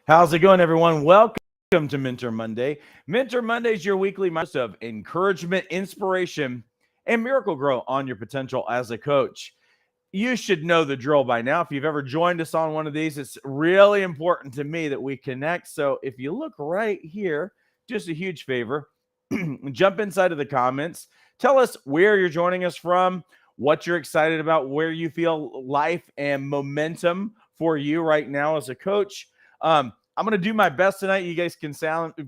How's it going, everyone? Welcome to Mentor Monday. Mentor Monday is your weekly dose of encouragement, inspiration, and miracle grow on your potential as a coach. You should know the drill by now. If you've ever joined us on one of these, it's really important to me that we connect. So if you look right here, just a huge favor, jump inside of the comments. Tell us where you're joining us from, what you're excited about, where you feel life and momentum for you right now as a coach. I'm going to do my best tonight. You guys can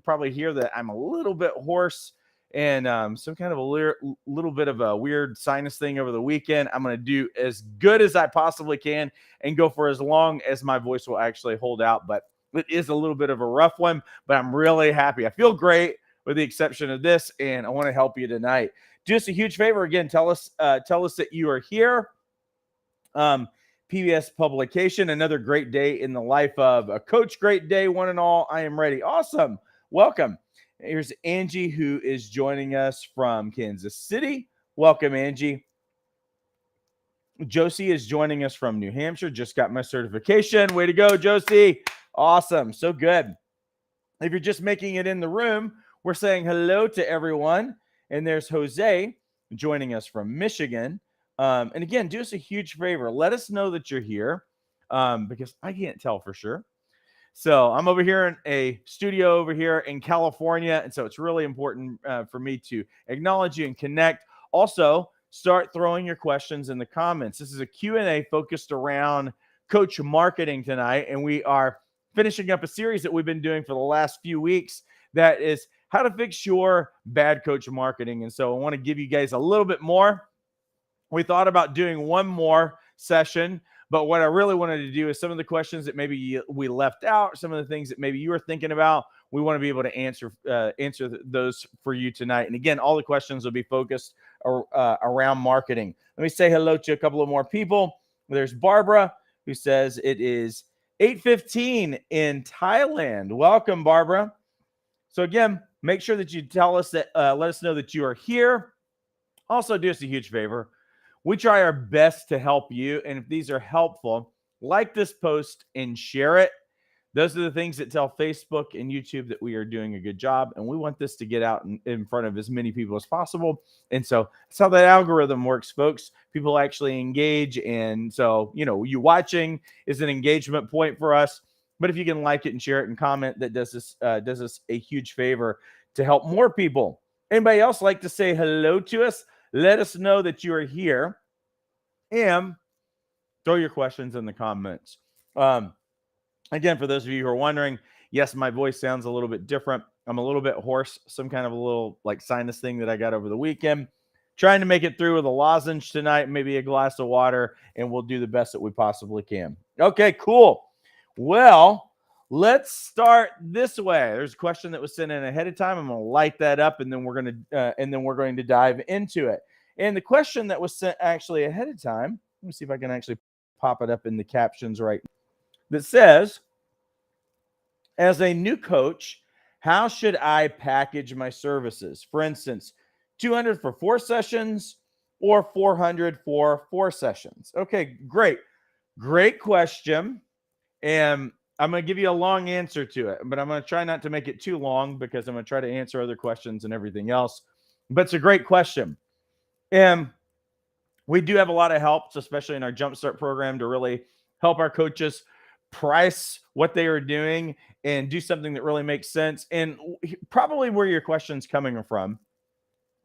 probably hear that I'm a little bit hoarse and some kind of a little bit of a weird sinus thing over the weekend. I'm going to do as good as I possibly can and go for as long as my voice will actually hold out. But it is a little bit of a rough one, but I'm really happy. I feel great with the exception of this, and I want to help you tonight. Do us a huge favor. Again, tell us that you are here. PBS publication, another great day in the life of a coach. Great day, one and all. I am ready. Awesome. Welcome. Here's Angie, who is joining us from Kansas City. Welcome, Angie. Josie is joining us from New Hampshire. Just got my certification. Way to go, Josie. Awesome. So good. If you're just making it in the room, we're saying hello to everyone. And there's Jose joining us from Michigan. And again, do us a huge favor. Let us know that you're here because I can't tell for sure. So I'm over here in a studio over here in California. And so it's really important for me to acknowledge you and connect. Also, start throwing your questions in the comments. This is a Q&A focused around coach marketing tonight. And we are finishing up a series that we've been doing for the last few weeks that is how to fix your bad coach marketing. And so I want to give you guys a little bit more. We thought about doing one more session, but what I really wanted to do is some of the questions that maybe we left out, some of the things that maybe you were thinking about, we want to be able to answer those for you tonight. And again, all the questions will be focused around marketing. Let me say hello to a couple of more people. There's Barbara, who says it is 8:15 in Thailand. Welcome, Barbara. So again, make sure that you tell us that, let us know that you are here. Also, do us a huge favor. We try our best to help you. And if these are helpful, like this post and share it. Those are the things that tell Facebook and YouTube that we are doing a good job. And we want this to get out in front of as many people as possible. And so that's how that algorithm works, folks. People actually engage. And so, you watching is an engagement point for us. But if you can like it and share it and comment, that does us a huge favor to help more people. Anybody else like to say hello to us? Let us know that you are here and throw your questions in the comments. Again, for those of you who are wondering, yes, my voice sounds a little bit different. I'm a little bit hoarse, some kind of a little like sinus thing that I got over the weekend. Trying to make it through with a lozenge tonight, maybe a glass of water, and we'll do the best that we possibly can. Okay, cool. Well, let's start this way. There's a question that was sent in ahead of time. I'm going to light that up, and then we're going to dive into it. And the question that was sent actually ahead of time, let me see if I can actually pop it up in the captions right now, that says, as a new coach, how should I package my services? For instance, 200 for 4 sessions or 400 for 4 sessions. Okay, great. Great question. And I'm going to give you a long answer to it, but I'm going to try not to make it too long because I'm going to try to answer other questions and everything else. But it's a great question. And we do have a lot of help, especially in our Jumpstart program, to really help our coaches price what they are doing and do something that really makes sense. And probably where your question's coming from,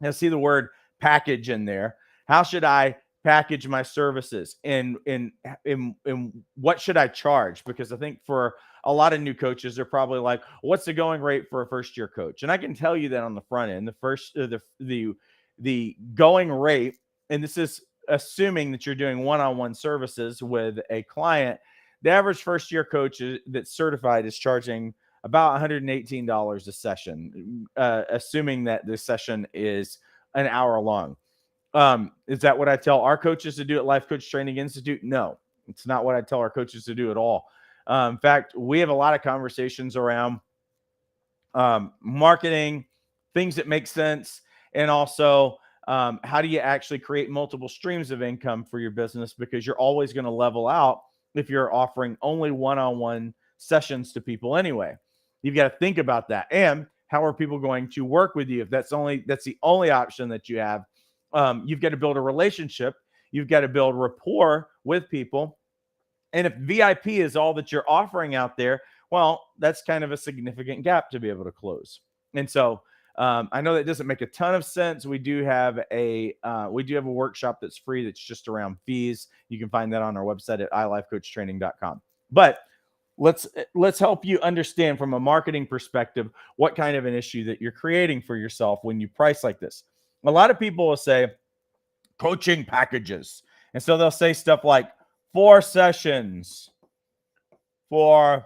I see the word package in there. How should I package my services and what should I charge? Because I think for a lot of new coaches, they're probably like, what's the going rate for a first year coach? And I can tell you that on the front end, the going rate, and this is assuming that you're doing one-on-one services with a client, the average first year coach that's certified is charging about $118 a session, assuming that the session is an hour long. Is that what I tell our coaches to do at Life Coach Training Institute? No, it's not what I tell our coaches to do at all. In fact, we have a lot of conversations around marketing, things that make sense, and also how do you actually create multiple streams of income for your business, because you're always going to level out if you're offering only one-on-one sessions to people anyway. You've got to think about that. And how are people going to work with you? If that's the only option that you have, you've got to build a relationship. You've got to build rapport with people. And if VIP is all that you're offering out there, well, that's kind of a significant gap to be able to close. And so I know that doesn't make a ton of sense. We do have a workshop that's free that's just around fees. You can find that on our website at ilifecoachtraining.com. But let's help you understand from a marketing perspective what kind of an issue that you're creating for yourself when you price like this. A lot of people will say coaching packages. And so they'll say stuff like 4 sessions for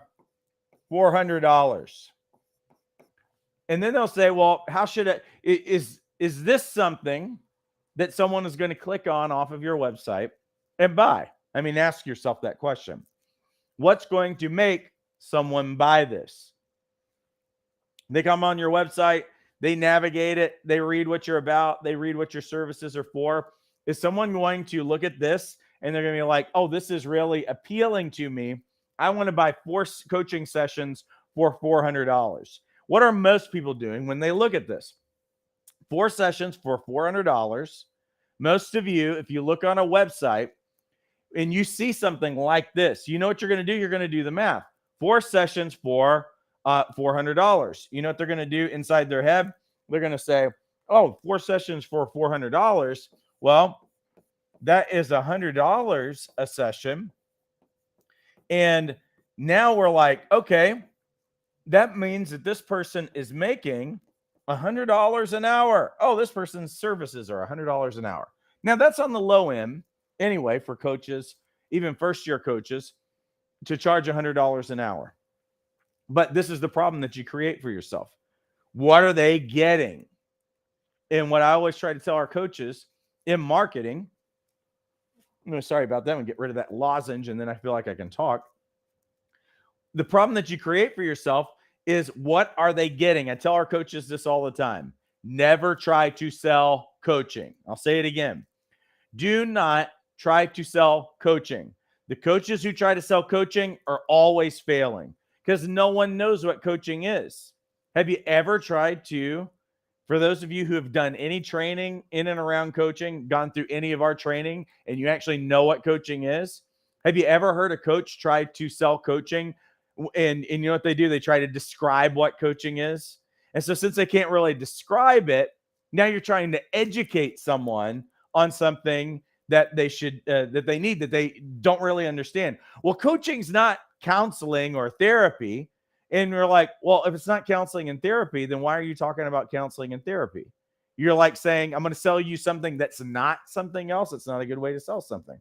$400. And then they'll say, well, how should it, is this something that someone is going to click on off of your website and buy? I mean, ask yourself that question. What's going to make someone buy this? They come on your website, they navigate it, they read what you're about, they read what your services are for. Is someone going to look at this and they're going to be like, oh, this is really appealing to me. I want to buy 4 coaching sessions for $400. What are most people doing when they look at this? 4 sessions for $400. Most of you, if you look on a website and you see something like this, you know what you're going to do? You're going to do the math. 4 sessions for $400. You know what they're going to do inside their head? They're going to say, oh, 4 sessions for $400. Well, that is $100 a session. And now we're like, okay, that means that this person is making $100 an hour. Oh, this person's services are $100 an hour. Now that's on the low end anyway for coaches, even first-year coaches, to charge $100 an hour. But this is the problem that you create for yourself. What are they getting? And what I always try to tell our coaches in marketing, sorry about that, and get rid of that lozenge, and then I feel like I can talk. The problem that you create for yourself is, what are they getting? I tell our coaches this all the time. Never try to sell coaching. I'll say it again. Do not try to sell coaching. The coaches who try to sell coaching are always failing because no one knows what coaching is. Have you ever tried to, for those of you who have done any training in and around coaching, gone through any of our training, and you actually know what coaching is, have you ever heard a coach try to sell coaching? And you know what they do? They try to describe what coaching is. And so since they can't really describe it, now you're trying to educate someone on something that they should, that they need, that they don't really understand. Well, coaching's not counseling or therapy. And you're like, well, if it's not counseling and therapy, then why are you talking about counseling and therapy? You're like saying, I'm going to sell you something that's not something else. It's not a good way to sell something.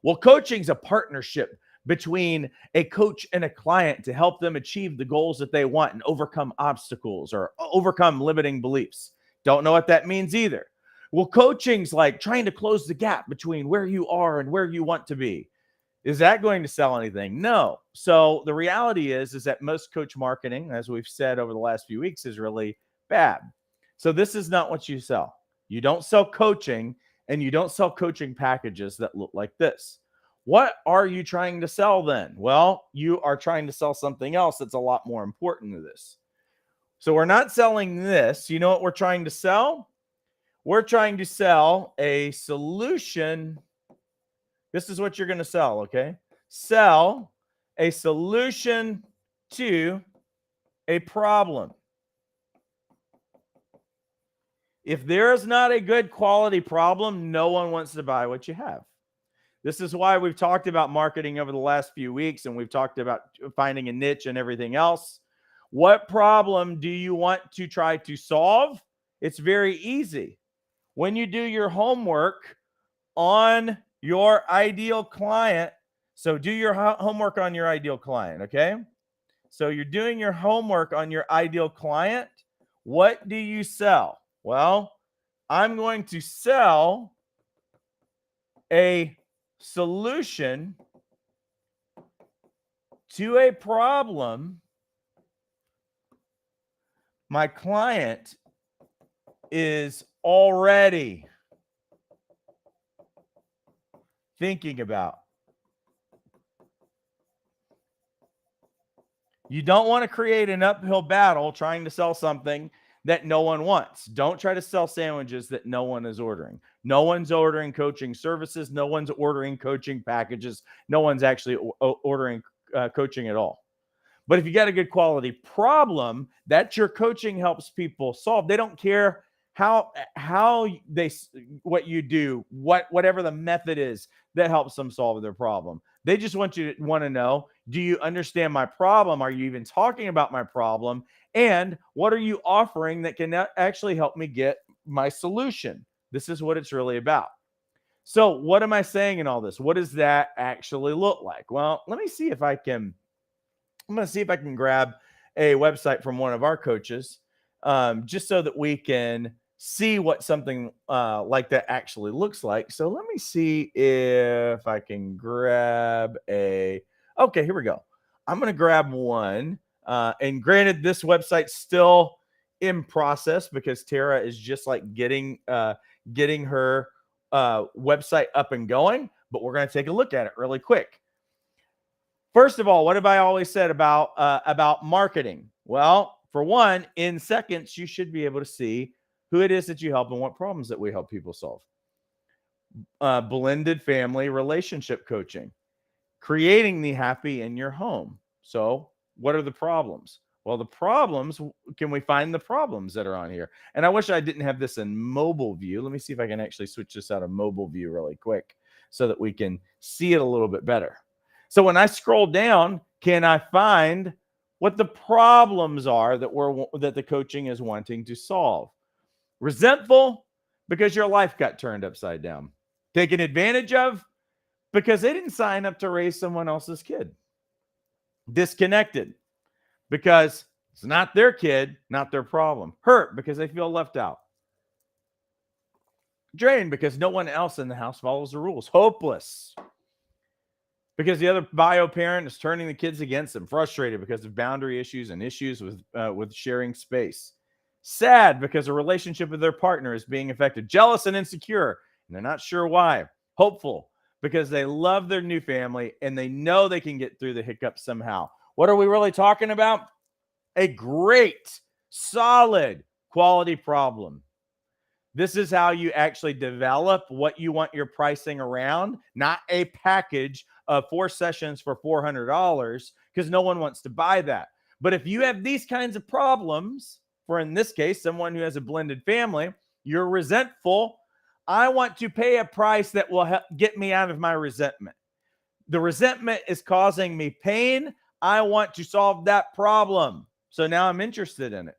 Well, coaching's a partnership between a coach and a client to help them achieve the goals that they want and overcome obstacles or overcome limiting beliefs. Don't know what that means either. Well, coaching's like trying to close the gap between where you are and where you want to be. Is that going to sell anything? No. So the reality is that most coach marketing, as we've said over the last few weeks, is really bad. So this is not what you sell. You don't sell coaching, and you don't sell coaching packages that look like this. What are you trying to sell then? Well, you are trying to sell something else that's a lot more important to this. So we're not selling this. You know what we're trying to sell? We're trying to sell a solution. This is what you're going to sell, okay? Sell a solution to a problem. If there is not a good quality problem, no one wants to buy what you have. This is why we've talked about marketing over the last few weeks, and we've talked about finding a niche and everything else. What problem do you want to try to solve? It's very easy. When you do your homework on your ideal client, so do your homework on your ideal client, okay? So you're doing your homework on your ideal client. What do you sell? Well, I'm going to sell a solution to a problem my client is already thinking about. You don't want to create an uphill battle trying to sell something that no one wants. Don't try to sell sandwiches that no one is ordering. No one's ordering coaching services. No one's ordering coaching packages. No one's actually ordering coaching at all. But if you got a good quality problem that your coaching helps people solve, they don't care how they what you do, whatever the method is that helps them solve their problem. They just want to know, do you understand my problem? Are you even talking about my problem? And what are you offering that can actually help me get my solution? This is what it's really about. So what am I saying in all this? What does that actually look like? Well, let me see if I can. I'm going to see if I can grab a website from one of our coaches, just so that we can see what something like that actually looks like. So let me see if I can grab okay, here we go. I'm going to grab one. And granted, this website's still in process because Tara is just like getting her website up and going, but we're going to take a look at it really quick. First of all, what have I always said about marketing? Well, for one, in seconds, you should be able to see who it is that you help and what problems that we help people solve. Blended family relationship coaching, creating the happy in your home. So what are the problems? Well, the problems, can we find the problems that are on here? And I wish I didn't have this in mobile view. Let me see if I can actually switch this out of mobile view really quick so that we can see it a little bit better. So when I scroll down, can I find what the problems are that the coaching is wanting to solve? Resentful because your life got turned upside down. Taken advantage of because they didn't sign up to raise someone else's kid. Disconnected because it's not their kid, not their problem. Hurt because they feel left out. Drained because no one else in the house follows the rules. Hopeless because the other bio parent is turning the kids against them. Frustrated because of boundary issues and issues with sharing space. Sad because a relationship with their partner is being affected. Jealous and insecure, and they're not sure why. Hopeful because they love their new family and they know they can get through the hiccups somehow. What are we really talking about? A great, solid, quality problem. This is how you actually develop what you want your pricing around, not a package of 4 sessions for $400, because no one wants to buy that. But if you have these kinds of problems, for in this case, someone who has a blended family, you're resentful. I want to pay a price that will help get me out of my resentment. The resentment is causing me pain. I want to solve that problem. So now I'm interested in it.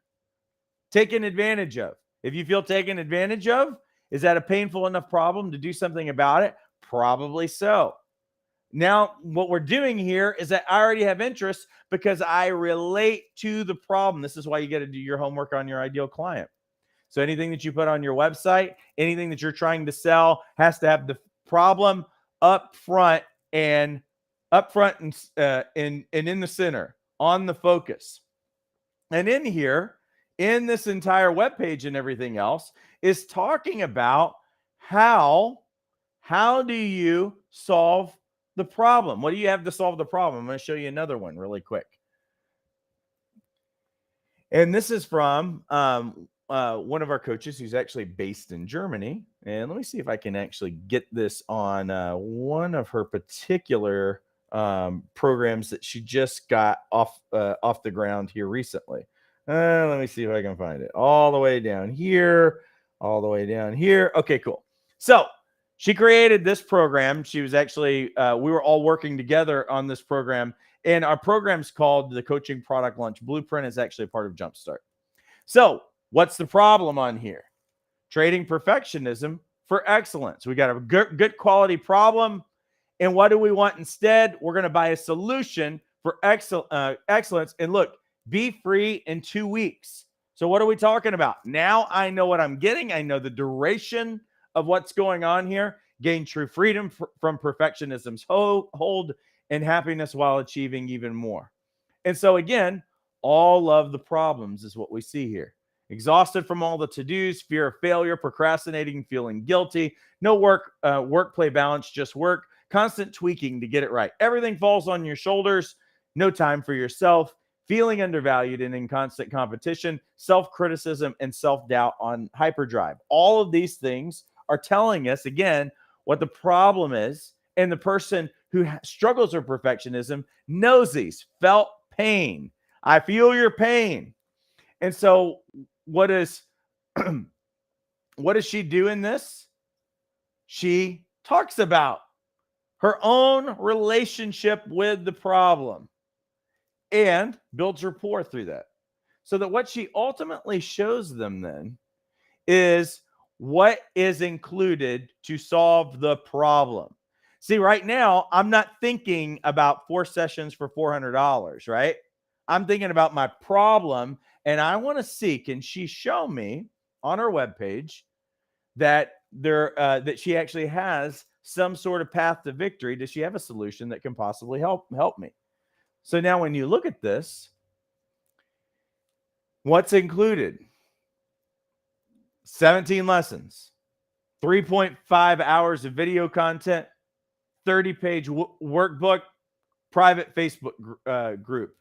Taken advantage of. If you feel taken advantage of, is that a painful enough problem to do something about it? Probably so. Now, what we're doing here is that I already have interest because I relate to the problem. This is why you got to do your homework on your ideal client. So anything that you put on your website, anything that you're trying to sell has to have the problem up front and in the center, on the focus. And in here, in this entire webpage and everything else, is talking about how do you solve the problem? What do you have to solve the problem? I'm going to show you another one really quick. And this is from one of our coaches who's actually based in Germany. And let me see if I can actually get this on one of her particular programs that she just got off the ground here recently. Let me see if I can find it. All the way down here. Okay, cool. So she created this program. She was actually, we were all working together on this program. And our program's called the Coaching Product Launch Blueprint. It's actually a part of Jumpstart. So what's the problem on here? Trading perfectionism for excellence. We got a good quality problem. And what do we want instead? We're going to buy a solution for excellence. And look, be free in 2 weeks. So what are we talking about? Now I know what I'm getting. I know the duration of what's going on here. Gain true freedom from perfectionism's hold and happiness while achieving even more. And so again, all of the problems is what we see here. Exhausted from all the to-dos, fear of failure, procrastinating, feeling guilty, no work-play balance, just work, constant tweaking to get it right. Everything falls on your shoulders, no time for yourself, feeling undervalued and in constant competition, self-criticism, and self-doubt on hyperdrive. All of these things are telling us, again, what the problem is. And the person who struggles with perfectionism knows these, felt pain. I feel your pain. And so what is what does she do in this? She talks about her own relationship with the problem and builds rapport through that. So that what she ultimately shows them then is what is included to solve the problem. See, right now, I'm not thinking about 4 sessions for $400, right? I'm thinking about my problem, and I want to see, can she show me on her webpage that that she actually has some sort of path to victory? Does she have a solution that can possibly help me? So now when you look at this, what's included? 17 lessons, 3.5 hours of video content, 30-page workbook, private Facebook group.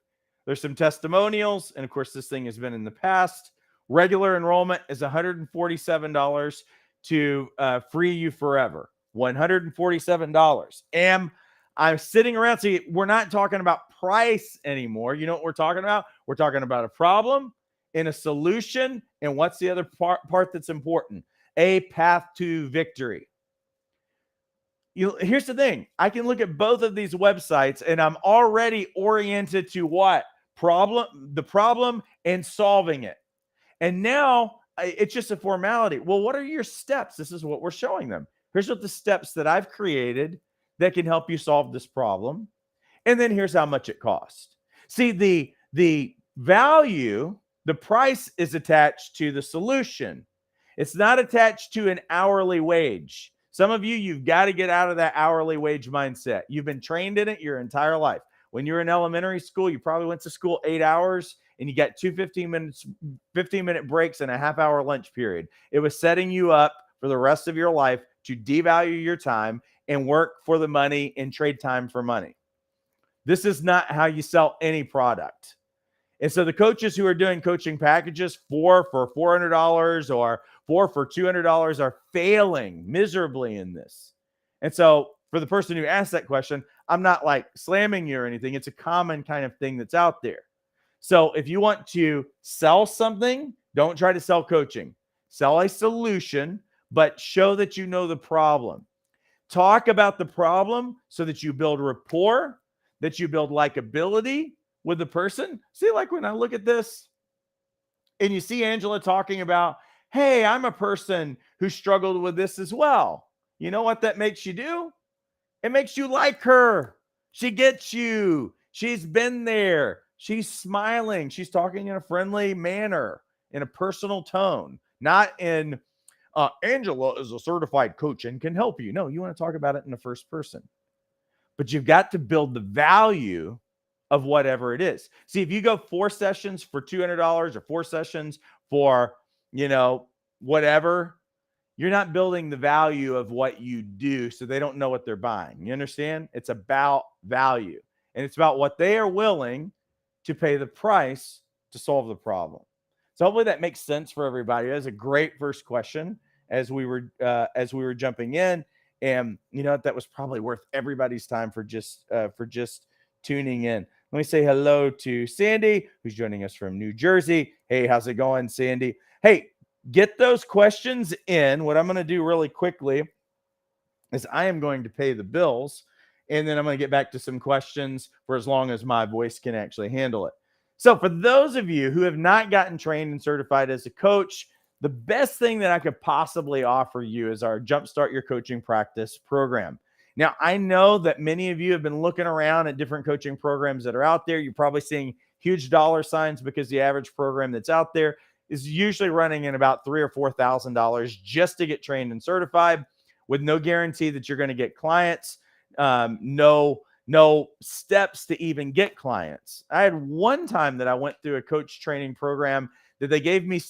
There's some testimonials, and of course, this thing has been in the past. Regular enrollment is $147 to free you forever. $147. And I'm sitting around. See, we're not talking about price anymore. You know what we're talking about? We're talking about a problem and a solution. And what's the other part that's important? A path to victory. Here's the thing. I can look at both of these websites and I'm already oriented to what? The problem and solving it. And now it's just a formality. Well, what are your steps? This is what we're showing them. Here's what the steps that I've created that can help you solve this problem. And then here's how much it costs. See, the value, the price is attached to the solution. It's not attached to an hourly wage. Some of you, you've got to get out of that hourly wage mindset. You've been trained in it your entire life. When you were in elementary school, you probably went to school 8 hours and you got 2 15-minute breaks and a half-hour lunch period. It was setting you up for the rest of your life to devalue your time and work for the money and trade time for money. This is not how you sell any product. And so the coaches who are doing coaching packages, 4 for $400 or 4 for $200, are failing miserably in this. And so for the person who asked that question, I'm not like slamming you or anything. It's a common kind of thing that's out there. So if you want to sell something, don't try to sell coaching. Sell a solution, but show that you know the problem. Talk about the problem so that you build rapport, that you build likability with the person. See, like when I look at this and you see Angela talking about, hey, I'm a person who struggled with this as well. You know what that makes you do? It makes you like her. She gets you. She's been there. She's smiling. She's talking in a friendly manner, in a personal tone, not in Angela is a certified coach and can help you. No, you want to talk about it in the first person. But you've got to build the value of whatever it is. See, if you go 4 sessions for $200 or 4 sessions for, whatever, you're not building the value of what you do, so they don't know what they're buying. You understand? It's about value, and it's about what they are willing to pay the price to solve the problem. So hopefully that makes sense for everybody. That's a great first question as we were jumping in, and that was probably worth everybody's time for just tuning in. Let me say hello to Sandy, who's joining us from New Jersey. Hey, how's it going, Sandy? Hey, get those questions in. What I'm going to do really quickly is I am going to pay the bills, and then I'm going to get back to some questions for as long as my voice can actually handle it. So for those of you who have not gotten trained and certified as a coach, the best thing that I could possibly offer you is our Jumpstart Your Coaching Practice program. Now, I know that many of you have been looking around at different coaching programs that are out there. You're probably seeing huge dollar signs because the average program that's out there is usually running in about $3,000 or $4,000 just to get trained and certified, with no guarantee that you're going to get clients, no steps to even get clients. I had one time that I went through a coach training program that they gave me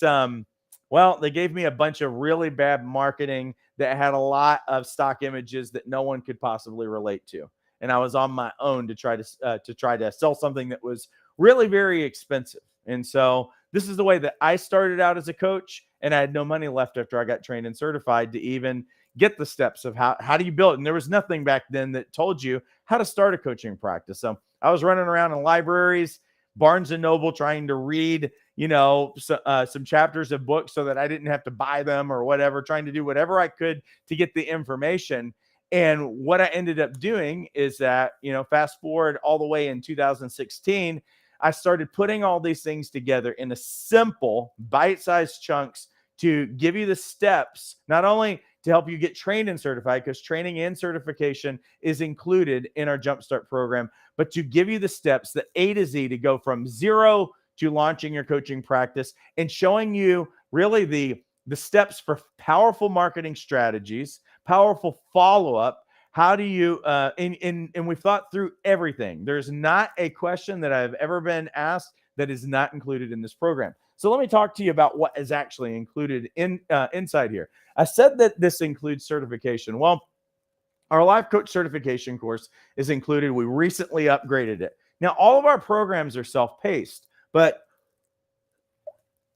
a bunch of really bad marketing that had a lot of stock images that no one could possibly relate to. And I was on my own to try to sell something that was really very expensive. And so this is the way that I started out as a coach, and I had no money left after I got trained and certified to even get the steps of how do you build it. And there was nothing back then that told you how to start a coaching practice. So I was running around in libraries, Barnes and Noble, trying to read, some chapters of books so that I didn't have to buy them or whatever, trying to do whatever I could to get the information. And what I ended up doing is that, fast forward all the way in 2016, I started putting all these things together in a simple bite-sized chunks to give you the steps, not only to help you get trained and certified, because training and certification is included in our Jumpstart program, but to give you the steps, the A to Z, to go from zero to launching your coaching practice, and showing you really the steps for powerful marketing strategies, powerful follow-up. How do you, and we've thought through everything. There's not a question that I've ever been asked that is not included in this program. So let me talk to you about what is actually included inside here. I said that this includes certification. Well, our Life Coach certification course is included. We recently upgraded it. Now, all of our programs are self-paced, but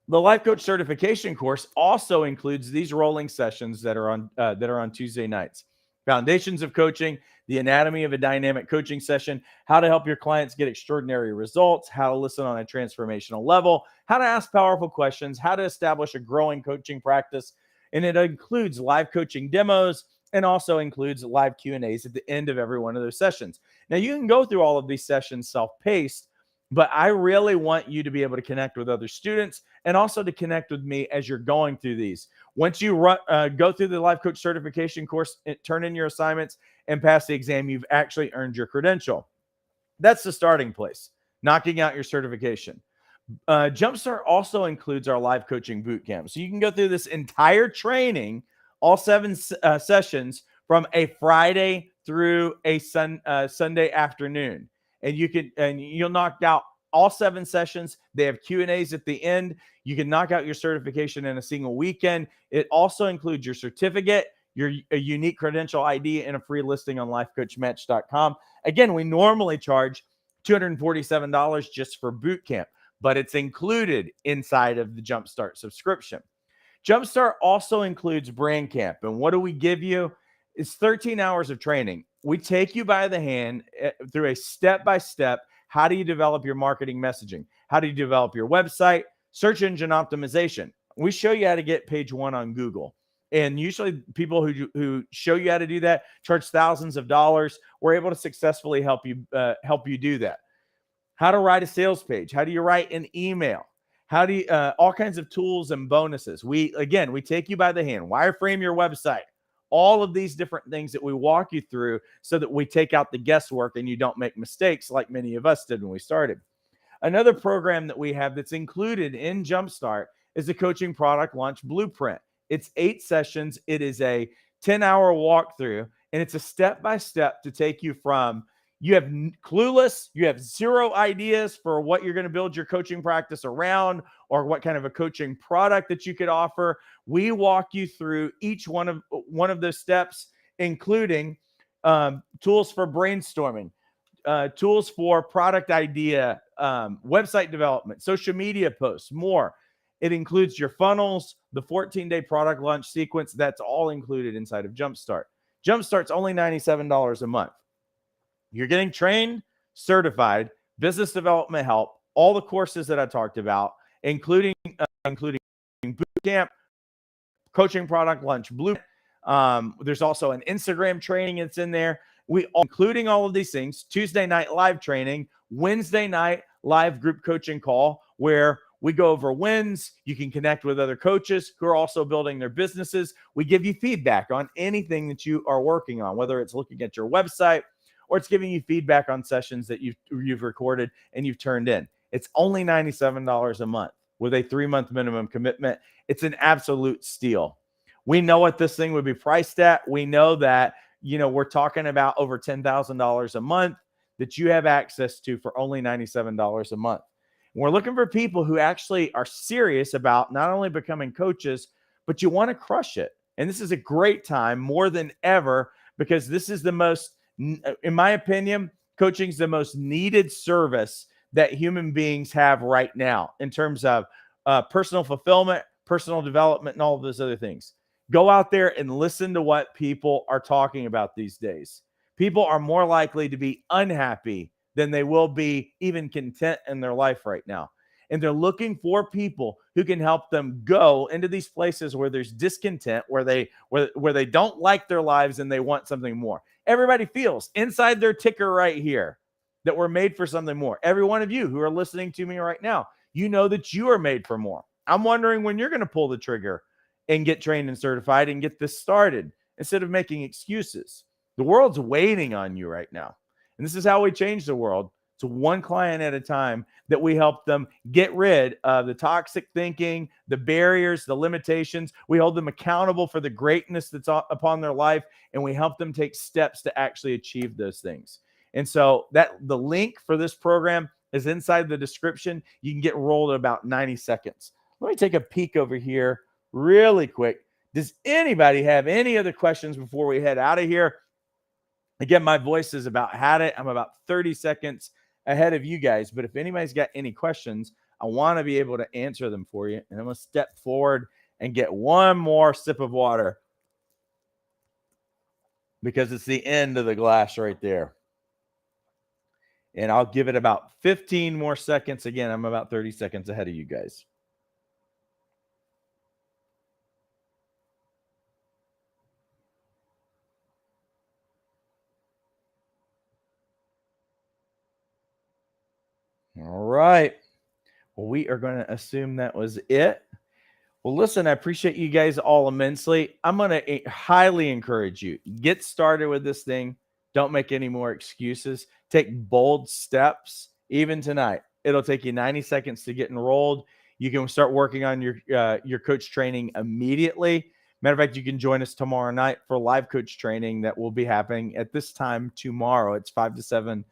the Life Coach certification course also includes these rolling sessions that are on Tuesday nights. Foundations of Coaching, the anatomy of a dynamic coaching session, how to help your clients get extraordinary results, how to listen on a transformational level, how to ask powerful questions, how to establish a growing coaching practice. And it includes live coaching demos and also includes live Q&As at the end of every one of those sessions. Now, you can go through all of these sessions self-paced, but I really want you to be able to connect with other students and also to connect with me as you're going through these. Once you go through the Life Coach certification course, turn in your assignments, and pass the exam, you've actually earned your credential. That's the starting place, knocking out your certification. Jumpstart also includes our live coaching bootcamp. So you can go through this entire training, all 7 sessions, from a Friday through a Sunday afternoon. And you'll knock out all 7 sessions. They have Q&As at the end. You can knock out your certification in a single weekend. It also includes your certificate, a unique credential ID, and a free listing on lifecoachmatch.com. Again, we normally charge $247 just for bootcamp, but it's included inside of the Jumpstart subscription. Jumpstart also includes Brand Camp. And what do we give you? It's 13 hours of training. We take you by the hand through a step-by-step. How do you develop your marketing messaging? How do you develop your website? Search engine optimization. We show you how to get page 1 on Google. And usually people who show you how to do that charge thousands of dollars. We're able to successfully help you do that. How to write a sales page. How do you write an email? How do you, all kinds of tools and bonuses. We take you by the hand. Wireframe your website. All of these different things that we walk you through so that we take out the guesswork and you don't make mistakes like many of us did when we started. Another program that we have that's included in Jumpstart is the Coaching Product Launch Blueprint. It's 8 sessions. It is a 10-hour walkthrough, and it's a step-by-step to take you from you have clueless, you have 0 ideas for what you're going to build your coaching practice around or what kind of a coaching product that you could offer. We walk you through each one of those steps, including tools for brainstorming, tools for product idea, website development, social media posts, more. It includes your funnels, the 14-day product launch sequence. That's all included inside of Jumpstart. Jumpstart's only $97 a month. You're getting trained, certified, business development help, all the courses that I talked about, including bootcamp, coaching product launch blueprint. There's also an Instagram training that's in there. Including all of these things, Tuesday night live training, Wednesday night live group coaching call, where we go over wins. You can connect with other coaches who are also building their businesses. We give you feedback on anything that you are working on, whether it's looking at your website or it's giving you feedback on sessions that you've recorded and you've turned in. It's only $97 a month with a 3-month minimum commitment. It's an absolute steal. We know what this thing would be priced at. We know that, we're talking about over $10,000 a month that you have access to for only $97 a month. And we're looking for people who actually are serious about not only becoming coaches, but you want to crush it. And this is a great time more than ever, because this is the most, in my opinion, coaching is the most needed service that human beings have right now in terms of personal fulfillment, personal development, and all of those other things. Go out there and listen to what people are talking about these days. People are more likely to be unhappy than they will be even content in their life right now. And they're looking for people who can help them go into these places where there's discontent, where they don't like their lives and they want something more. Everybody feels inside their ticker right here that we're made for something more. Every one of you who are listening to me right now, you know that you are made for more. I'm wondering when you're going to pull the trigger and get trained and certified and get this started instead of making excuses. The world's waiting on you right now. And this is how we change the world. It's one client at a time that we help them get rid of the toxic thinking, the barriers, the limitations. We hold them accountable for the greatness that's upon their life, and we help them take steps to actually achieve those things. And so that the link for this program is inside the description. You can get enrolled in about 90 seconds. Let me take a peek over here really quick. Does anybody have any other questions before we head out of here? Again, my voice is about had it. I'm about 30 seconds ahead of you guys. But if anybody's got any questions, I want to be able to answer them for you. And I'm going to step forward and get one more sip of water because it's the end of the glass right there. And I'll give it about 15 more seconds. Again, I'm about 30 seconds ahead of you guys. All right. Well, we are going to assume that was it. Well, listen, I appreciate you guys all immensely. I'm going to highly encourage you. Get started with this thing. Don't make any more excuses. Take bold steps, even tonight. It'll take you 90 seconds to get enrolled. You can start working on your coach training immediately. Matter of fact, you can join us tomorrow night for live coach training that will be happening at this time tomorrow. It's 5 to 7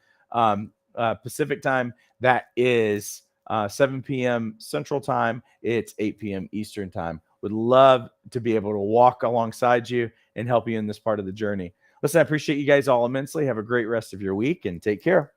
Pacific time. That is 7 p.m. Central time. It's 8 p.m. Eastern time. Would love to be able to walk alongside you and help you in this part of the journey. Listen, I appreciate you guys all immensely. Have a great rest of your week and take care.